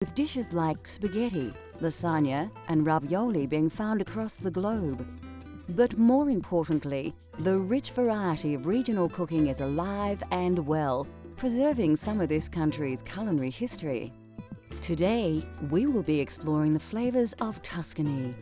with dishes like spaghetti, lasagna and ravioli being found across the globe. But more importantly, the rich variety of regional cooking is alive and well, preserving some of this country's culinary history. Today, we will be exploring the flavours of Tuscany.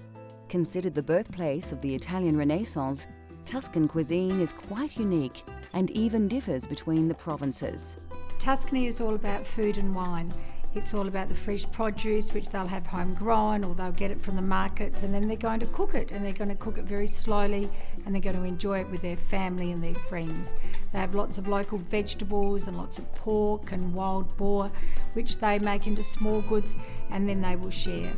Considered the birthplace of the Italian Renaissance, Tuscan cuisine is quite unique and even differs between the provinces. Tuscany is all about food and wine. It's all about the fresh produce, which they'll have homegrown or they'll get it from the markets, and then they're going to cook it, and they're going to cook it very slowly, and they're going to enjoy it with their family and their friends. They have lots of local vegetables and lots of pork and wild boar, which they make into small goods, and then they will share.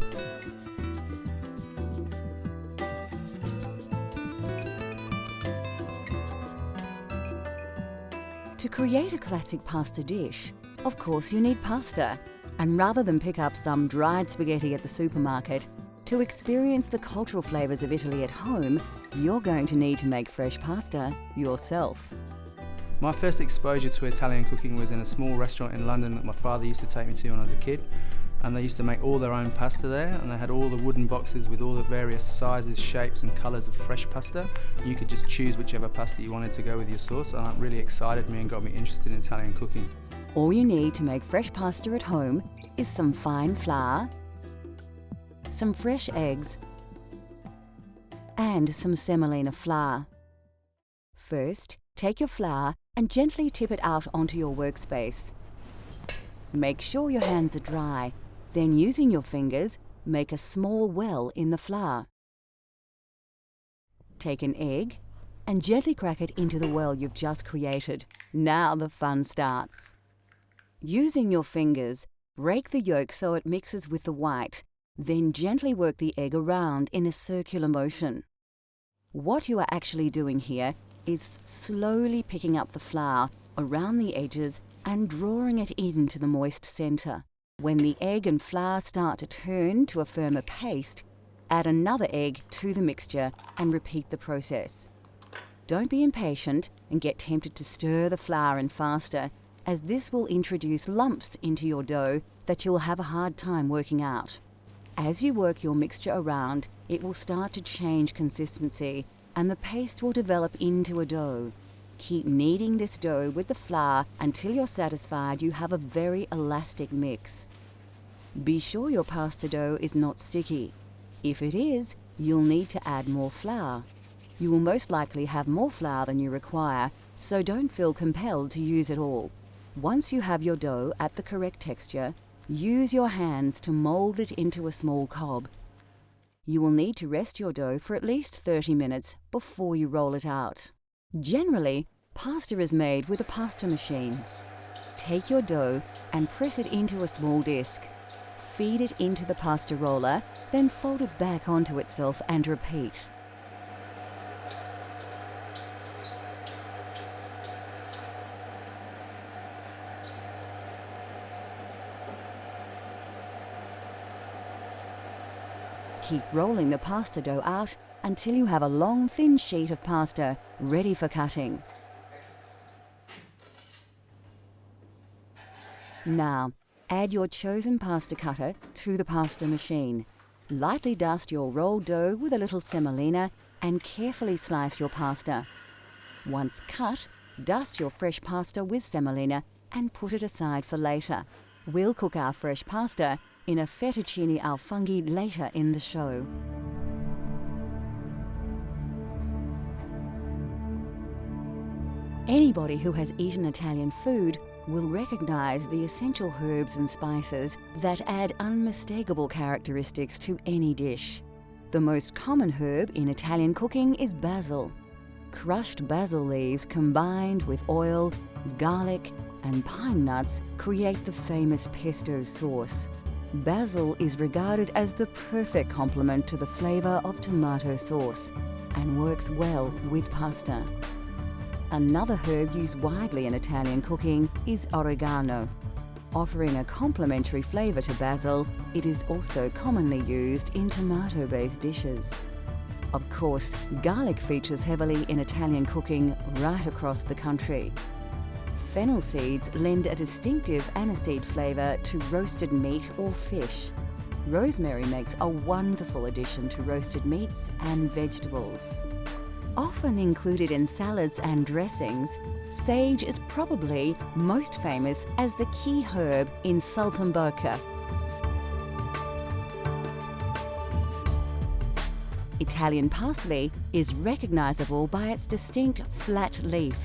To create a classic pasta dish, of course you need pasta. And rather than pick up some dried spaghetti at the supermarket, to experience the cultural flavours of Italy at home, you're going to need to make fresh pasta yourself. My first exposure to Italian cooking was in a small restaurant in London that my father used to take me to when I was a kid. And they used to make all their own pasta there, and they had all the wooden boxes with all the various sizes, shapes and colours of fresh pasta. You could just choose whichever pasta you wanted to go with your sauce, and that really excited me and got me interested in Italian cooking. All you need to make fresh pasta at home is some fine flour, some fresh eggs, and some semolina flour. First, take your flour and gently tip it out onto your workspace. Make sure your hands are dry, then using your fingers, make a small well in the flour. Take an egg and gently crack it into the well you've just created. Now the fun starts. Using your fingers, break the yolk so it mixes with the white, then gently work the egg around in a circular motion. What you are actually doing here is slowly picking up the flour around the edges and drawing it into the moist centre. When the egg and flour start to turn to a firmer paste, add another egg to the mixture and repeat the process. Don't be impatient and get tempted to stir the flour in faster, as this will introduce lumps into your dough that you will have a hard time working out. As you work your mixture around, it will start to change consistency and the paste will develop into a dough. Keep kneading this dough with the flour until you're satisfied you have a very elastic mix. Be sure your pasta dough is not sticky. If it is, you'll need to add more flour. You will most likely have more flour than you require, so don't feel compelled to use it all. Once you have your dough at the correct texture, use your hands to mold it into a small cob. You will need to rest your dough for at least 30 minutes before you roll it out. Generally, pasta is made with a pasta machine. Take your dough and press it into a small disc. Feed it into the pasta roller, then fold it back onto itself and repeat. Keep rolling the pasta dough out until you have a long, thin sheet of pasta ready for cutting. Now, add your chosen pasta cutter to the pasta machine. Lightly dust your rolled dough with a little semolina and carefully slice your pasta. Once cut, dust your fresh pasta with semolina and put it aside for later. We'll cook our fresh pasta in a fettuccine al funghi later in the show. Anybody who has eaten Italian food will recognize the essential herbs and spices that add unmistakable characteristics to any dish. The most common herb in Italian cooking is basil. Crushed basil leaves combined with oil, garlic, and pine nuts create the famous pesto sauce. Basil is regarded as the perfect complement to the flavour of tomato sauce and works well with pasta. Another herb used widely in Italian cooking is oregano. Offering a complementary flavour to basil, it is also commonly used in tomato-based dishes. Of course, garlic features heavily in Italian cooking right across the country. Fennel seeds lend a distinctive aniseed flavour to roasted meat or fish. Rosemary makes a wonderful addition to roasted meats and vegetables. Often included in salads and dressings, sage is probably most famous as the key herb in saltimbocca. Italian parsley is recognisable by its distinct flat leaf.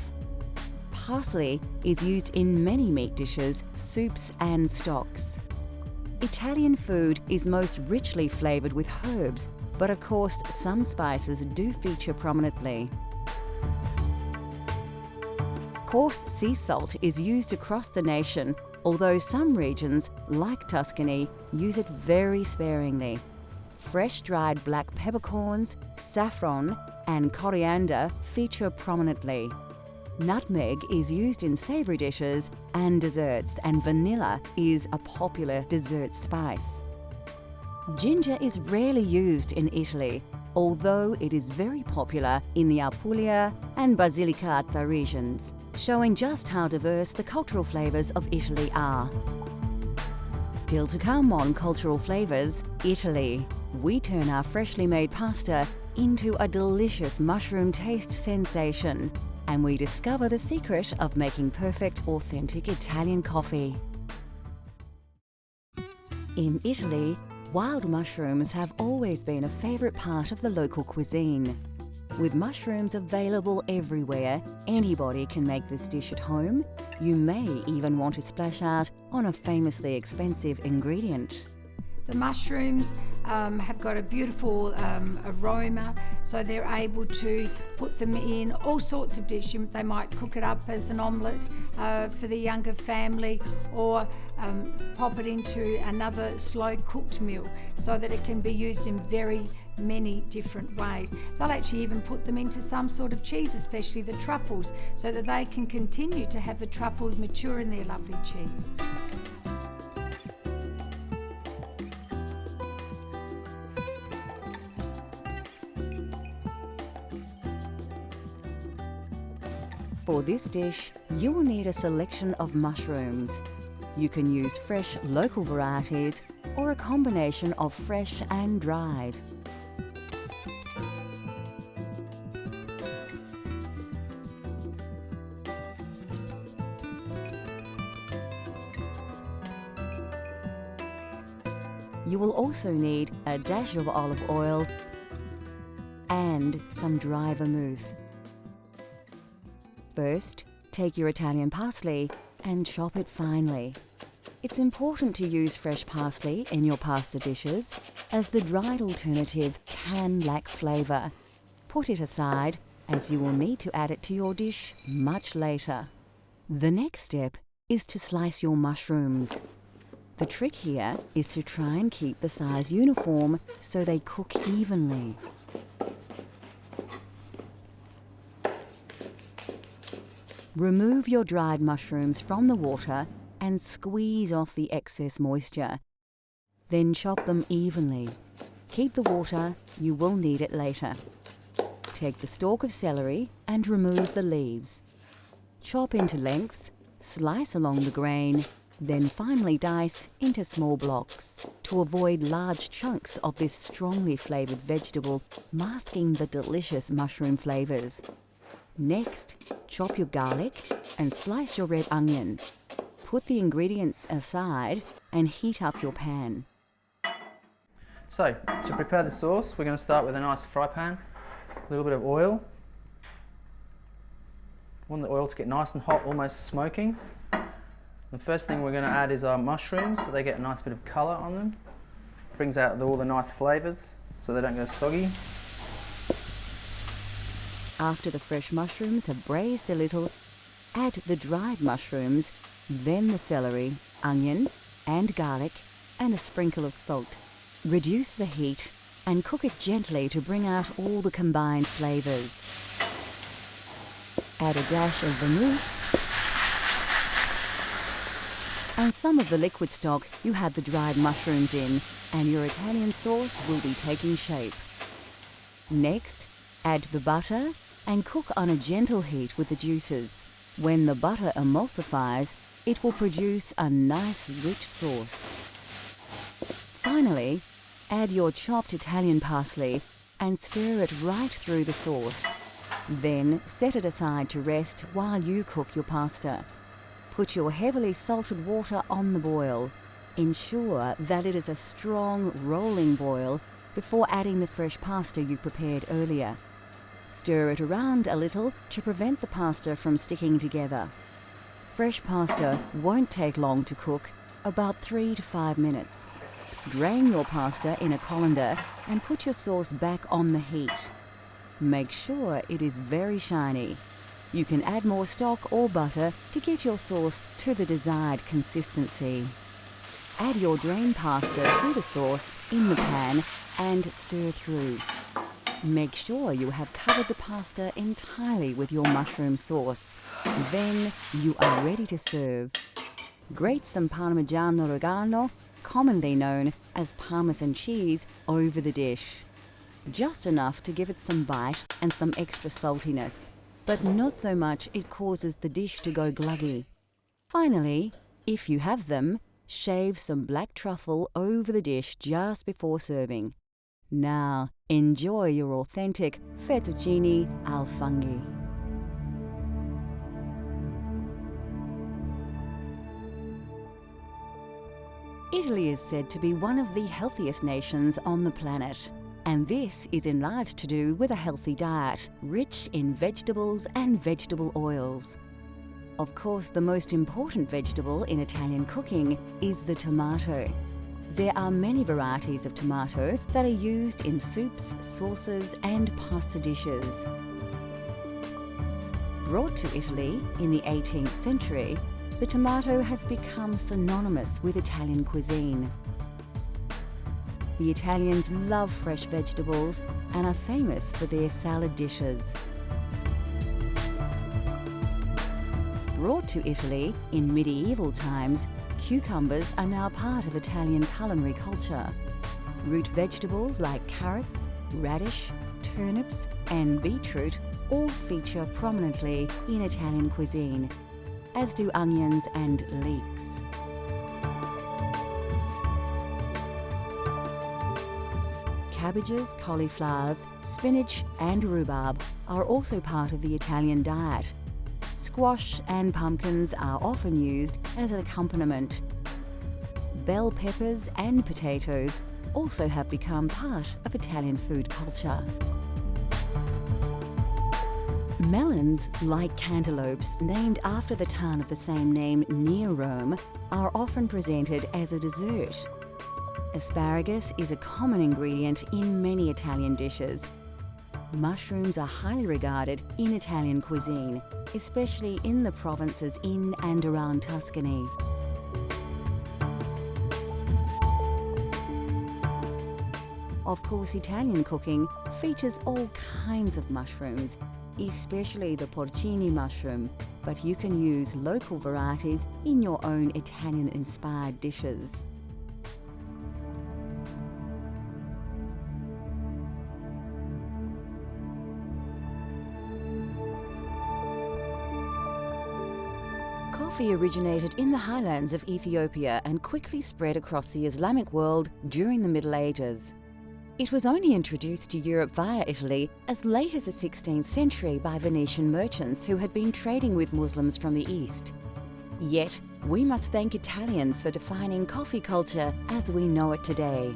Parsley is used in many meat dishes, soups and stocks. Italian food is most richly flavoured with herbs, but of course some spices do feature prominently. Coarse sea salt is used across the nation, although some regions, like Tuscany, use it very sparingly. Fresh dried black peppercorns, saffron and coriander feature prominently. Nutmeg is used in savoury dishes and desserts, and vanilla is a popular dessert spice. Ginger is rarely used in Italy, although it is very popular in the Apulia and Basilicata regions, showing just how diverse the cultural flavours of Italy are. Still to come on Cultural Flavours, Italy. We turn our freshly made pasta into a delicious mushroom taste sensation, and we discover the secret of making perfect, authentic Italian coffee. In Italy, wild mushrooms have always been a favourite part of the local cuisine. With mushrooms available everywhere, anybody can make this dish at home. You may even want to splash out on a famously expensive ingredient. The mushrooms have got a beautiful aroma, so they're able to put them in all sorts of dishes. They might cook it up as an omelette for the younger family, or pop it into another slow cooked meal so that it can be used in very many different ways. They'll actually even put them into some sort of cheese, especially the truffles, so that they can continue to have the truffles mature in their lovely cheese. For this dish, you will need a selection of mushrooms. You can use fresh local varieties or a combination of fresh and dried. You will also need a dash of olive oil and some dry vermouth. First, take your Italian parsley and chop it finely. It's important to use fresh parsley in your pasta dishes, as the dried alternative can lack flavour. Put it aside, as you will need to add it to your dish much later. The next step is to slice your mushrooms. The trick here is to try and keep the size uniform so they cook evenly. Remove your dried mushrooms from the water and squeeze off the excess moisture. Then chop them evenly. Keep the water, you will need it later. Take the stalk of celery and remove the leaves. Chop into lengths, slice along the grain, then finely dice into small blocks to avoid large chunks of this strongly flavoured vegetable masking the delicious mushroom flavours. Next, chop your garlic and slice your red onion. Put the ingredients aside and heat up your pan. So, to prepare the sauce, we're going to start with a nice fry pan, a little bit of oil. We want the oil to get nice and hot, almost smoking. The first thing we're going to add is our mushrooms, so they get a nice bit of colour on them. Brings out all the nice flavours, so they don't go soggy. After the fresh mushrooms have braised a little, add the dried mushrooms, then the celery, onion and garlic, and a sprinkle of salt. Reduce the heat and cook it gently to bring out all the combined flavours. Add a dash of vermouth and some of the liquid stock you had the dried mushrooms in, and your Italian sauce will be taking shape. Next, add the butter and cook on a gentle heat with the juices. When the butter emulsifies, it will produce a nice rich sauce. Finally, add your chopped Italian parsley and stir it right through the sauce. Then set it aside to rest while you cook your pasta. Put your heavily salted water on the boil. Ensure that it is a strong, rolling boil before adding the fresh pasta you prepared earlier. Stir it around a little to prevent the pasta from sticking together. Fresh pasta won't take long to cook, about 3 to 5 minutes. Drain your pasta in a colander and put your sauce back on the heat. Make sure it is very shiny. You can add more stock or butter to get your sauce to the desired consistency. Add your drained pasta through the sauce in the pan and stir through. Make sure you have covered the pasta entirely with your mushroom sauce. Then you are ready to serve. Grate some Parmigiano Reggiano, commonly known as Parmesan cheese, over the dish. Just enough to give it some bite and some extra saltiness, but not so much it causes the dish to go gluggy. Finally, if you have them, shave some black truffle over the dish just before serving. Now, enjoy your authentic fettuccine al funghi. Italy is said to be one of the healthiest nations on the planet, and this is in large to do with a healthy diet, rich in vegetables and vegetable oils. Of course, the most important vegetable in Italian cooking is the tomato. There are many varieties of tomato that are used in soups, sauces, and pasta dishes. Brought to Italy in the 18th century, the tomato has become synonymous with Italian cuisine. The Italians love fresh vegetables and are famous for their salad dishes. Brought to Italy in medieval times, cucumbers are now part of Italian culinary culture. Root vegetables like carrots, radish, turnips, and beetroot all feature prominently in Italian cuisine, as do onions and leeks. Cabbages, cauliflowers, spinach, and rhubarb are also part of the Italian diet. Squash and pumpkins are often used as an accompaniment. Bell peppers and potatoes also have become part of Italian food culture. Melons, like cantaloupes named after the town of the same name near Rome, are often presented as a dessert. Asparagus is a common ingredient in many Italian dishes. Mushrooms are highly regarded in Italian cuisine, especially in the provinces in and around Tuscany. Of course, Italian cooking features all kinds of mushrooms, especially the porcini mushroom, but you can use local varieties in your own Italian-inspired dishes. Coffee originated in the highlands of Ethiopia and quickly spread across the Islamic world during the Middle Ages. It was only introduced to Europe via Italy as late as the 16th century by Venetian merchants who had been trading with Muslims from the East. Yet, we must thank Italians for defining coffee culture as we know it today.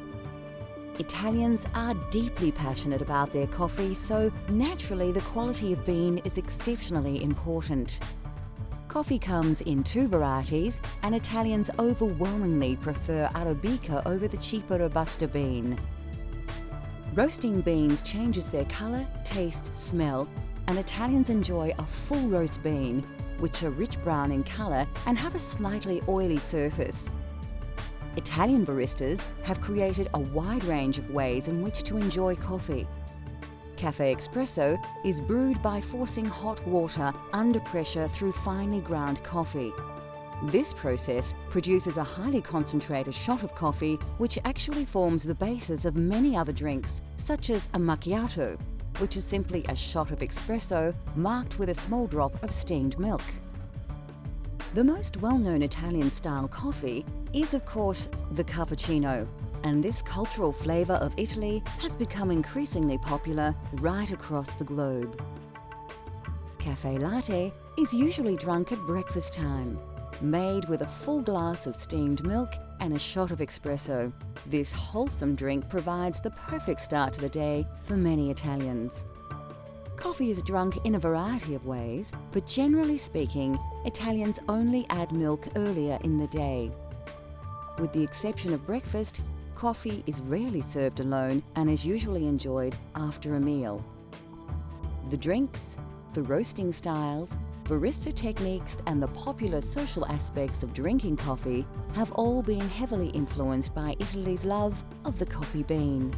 Italians are deeply passionate about their coffee, so naturally the quality of bean is exceptionally important. Coffee comes in 2 varieties, and Italians overwhelmingly prefer Arabica over the cheaper Robusta bean. Roasting beans changes their colour, taste, smell, and Italians enjoy a full roast bean, which are rich brown in colour and have a slightly oily surface. Italian baristas have created a wide range of ways in which to enjoy coffee. Cafe Espresso is brewed by forcing hot water under pressure through finely ground coffee. This process produces a highly concentrated shot of coffee, which actually forms the basis of many other drinks, such as a macchiato, which is simply a shot of espresso marked with a small drop of steamed milk. The most well-known Italian-style coffee is, of course, the cappuccino, and this cultural flavour of Italy has become increasingly popular right across the globe. Caffè latte is usually drunk at breakfast time, made with a full glass of steamed milk and a shot of espresso. This wholesome drink provides the perfect start to the day for many Italians. Coffee is drunk in a variety of ways, but generally speaking, Italians only add milk earlier in the day. With the exception of breakfast, coffee is rarely served alone and is usually enjoyed after a meal. The drinks, the roasting styles, barista techniques and the popular social aspects of drinking coffee have all been heavily influenced by Italy's love of the coffee bean.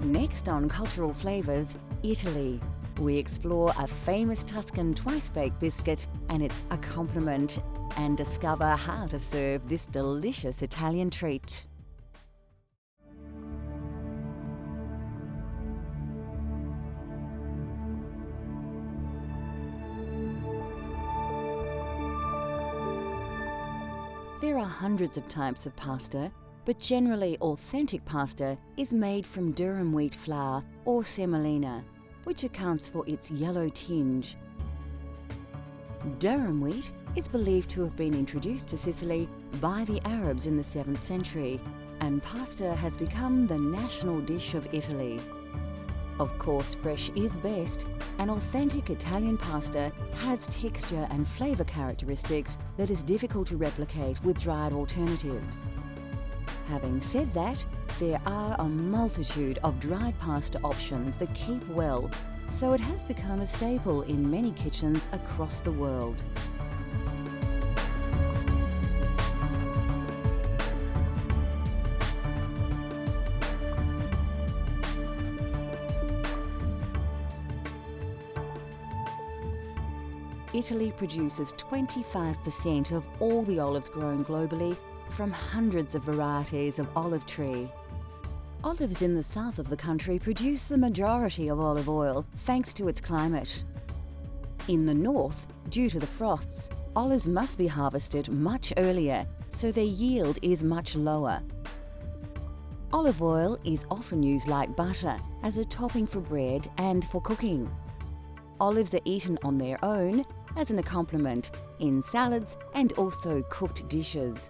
Next on Cultural Flavours, Italy. We explore a famous Tuscan twice-baked biscuit and its accompaniment and discover how to serve this delicious Italian treat. There are hundreds of types of pasta, but generally authentic pasta is made from durum wheat flour or semolina, which accounts for its yellow tinge. Durum wheat is believed to have been introduced to Sicily by the Arabs in the 7th century, and pasta has become the national dish of Italy. Of course, fresh is best, and authentic Italian pasta has texture and flavour characteristics that is difficult to replicate with dried alternatives. Having said that, there are a multitude of dried pasta options that keep well, so it has become a staple in many kitchens across the world. Italy produces 25% of all the olives grown globally from hundreds of varieties of olive tree. Olives in the south of the country produce the majority of olive oil thanks to its climate. In the north, due to the frosts, olives must be harvested much earlier, so their yield is much lower. Olive oil is often used like butter as a topping for bread and for cooking. Olives are eaten on their own, as an accompaniment, in salads and also cooked dishes.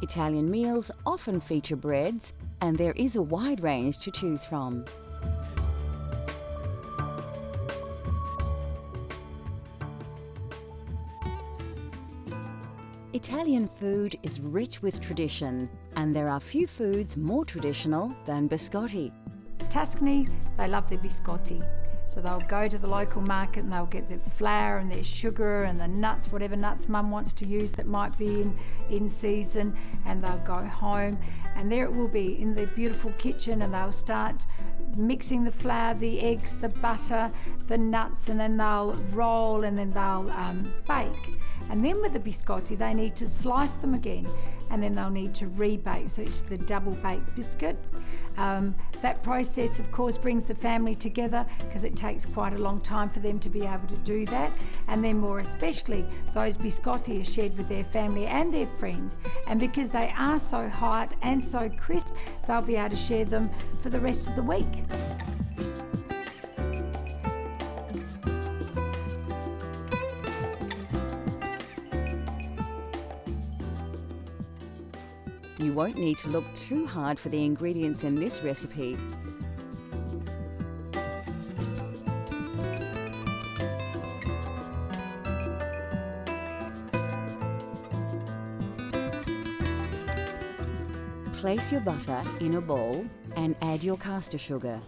Italian meals often feature breads, and there is a wide range to choose from. Italian food is rich with tradition, and there are few foods more traditional than biscotti. Tuscany, they love their biscotti. So they'll go to the local market and they'll get their flour and their sugar and the nuts, whatever nuts mum wants to use that might be in season, and they'll go home and there it will be in the beautiful kitchen, and they'll start mixing the flour, the eggs, the butter, the nuts, and then they'll roll and then they'll bake. And then with the biscotti, they need to slice them again, and then they'll need to rebake, so it's the double baked biscuit. That process, of course, brings the family together because it takes quite a long time for them to be able to do that. And then more especially, those biscotti are shared with their family and their friends. And because they are so hot and so crisp, they'll be able to share them for the rest of the week. You won't need to look too hard for the ingredients in this recipe. Place your butter in a bowl and add your caster sugar.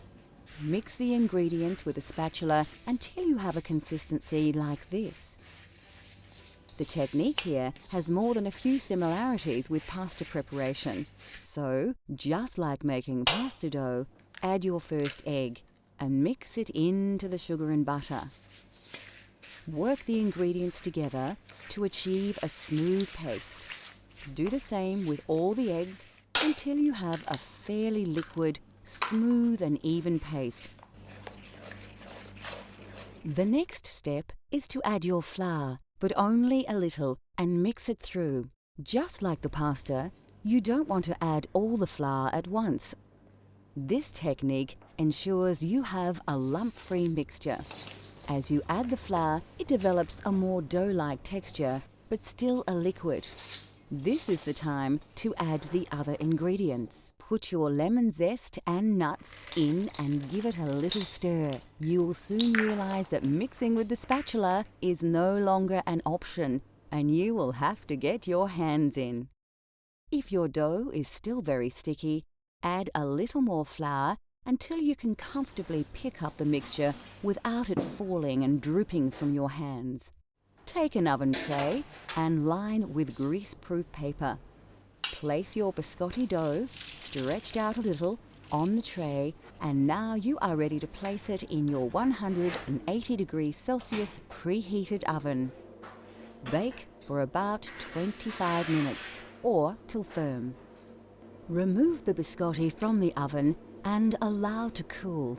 Mix the ingredients with a spatula until you have a consistency like this. The technique here has more than a few similarities with pasta preparation. So, just like making pasta dough, add your first egg and mix it into the sugar and butter. Work the ingredients together to achieve a smooth paste. Do the same with all the eggs until you have a fairly liquid, smooth and even paste. The next step is to add your flour, but only a little, and mix it through. Just like the pasta, you don't want to add all the flour at once. This technique ensures you have a lump-free mixture. As you add the flour, it develops a more dough-like texture, but still a liquid. This is the time to add the other ingredients. Put your lemon zest and nuts in and give it a little stir. You'll soon realize that mixing with the spatula is no longer an option, and you will have to get your hands in. If your dough is still very sticky, add a little more flour until you can comfortably pick up the mixture without it falling and drooping from your hands. Take an oven tray and line with grease-proof paper. Place your biscotti dough, stretched out a little, on the tray, and now you are ready to place it in your 180 degrees Celsius preheated oven. Bake for about 25 minutes, or till firm. Remove the biscotti from the oven and allow to cool.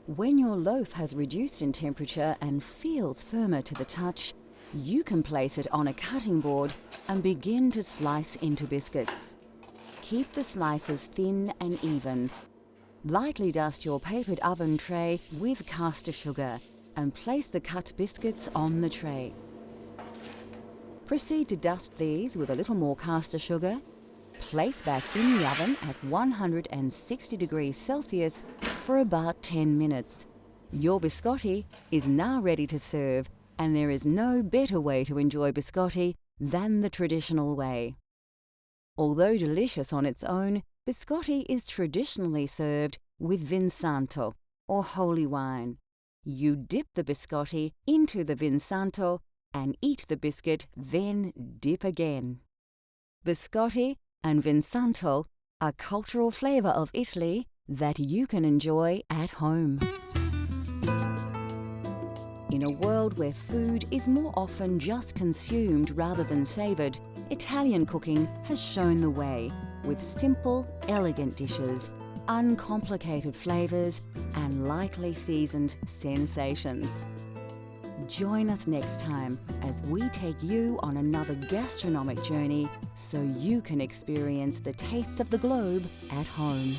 When your loaf has reduced in temperature and feels firmer to the touch, you can place it on a cutting board and begin to slice into biscuits. Keep the slices thin and even. Lightly dust your papered oven tray with caster sugar and place the cut biscuits on the tray. Proceed to dust these with a little more caster sugar. Place back in the oven at 160 degrees Celsius for about 10 minutes. Your biscotti is now ready to serve, and there is no better way to enjoy biscotti than the traditional way. Although delicious on its own, biscotti is traditionally served with Vinsanto, or holy wine. You dip the biscotti into the Vinsanto and eat the biscuit, then dip again. Biscotti and Vinsanto are cultural flavour of Italy that you can enjoy at home. In a world where food is more often just consumed rather than savoured, Italian cooking has shown the way with simple, elegant dishes, uncomplicated flavours, and lightly seasoned sensations. Join us next time as we take you on another gastronomic journey so you can experience the tastes of the globe at home.